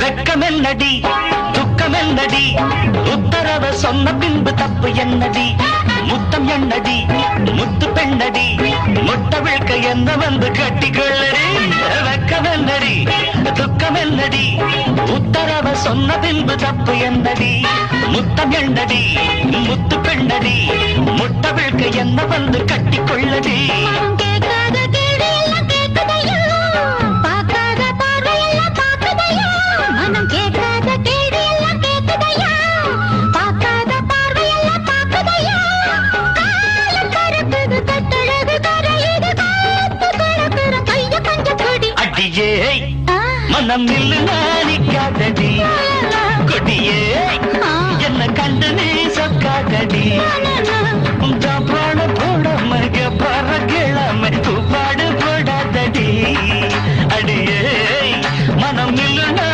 வெக்கமென்னடி துக்கமென்னடி உத்தரவ சொன்ன பின்பு தப்பு என்னடி முத்தம் என்னடி முத்து பெண்ணடி முட்டை விழ்க்க என்ன வந்து கட்டிக்கொள்ளடி வெக்கமென்னடி துக்கமென்னடி உத்தரவ சொன்ன பின்பு தப்பு என்னடி முத்தம் என்னடி முத்து பெண்ணடி முட்டை விழ்க்க என்ன வந்து கட்டிக்கொள்ளடி மனம் நில்லு நாணிக்காதடி கொடியே என்ன கண்டு நீ சொக்காதடி பாட போட மக பற கிழமை பாடு போடாதடி அடியே